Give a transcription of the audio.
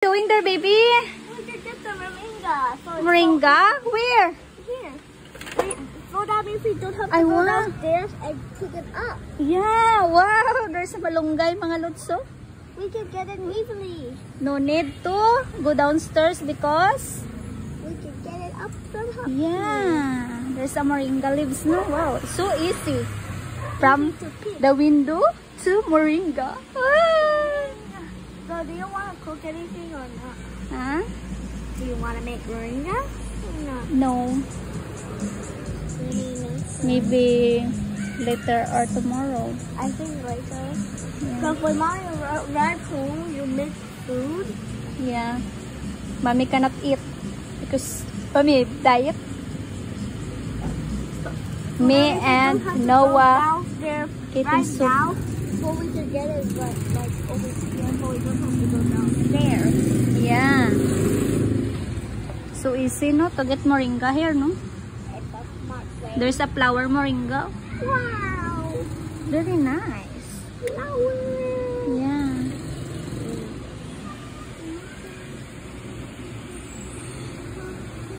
Doing there, baby? We could get the moringa. Moringa? Where? Here. So that means we don't have to I go want. downstairs and pick it up. Yeah, wow. There's a malunggay, mga lutso. We can get it easily. No need to go downstairs because... We can get it up somehow. Yeah, there's a moringa leaves, no? Wow, it's so easy. From To pick. the window to moringa. Ah. So do you want to cook anything or not? Huh? Do you want to make moringa? No. No, maybe later or tomorrow. I think later. Yeah. Because when mommy arrives home, you make food. Yeah. Mommy cannot eat because mommy diet. Me and Noah eating right soup. now, what we can get is like over here, so we don't have to go downstairs. Yeah. So easy, no, to get moringa here, no? It's a smart way. There's a flower moringa. Wow! Very nice. Flowers!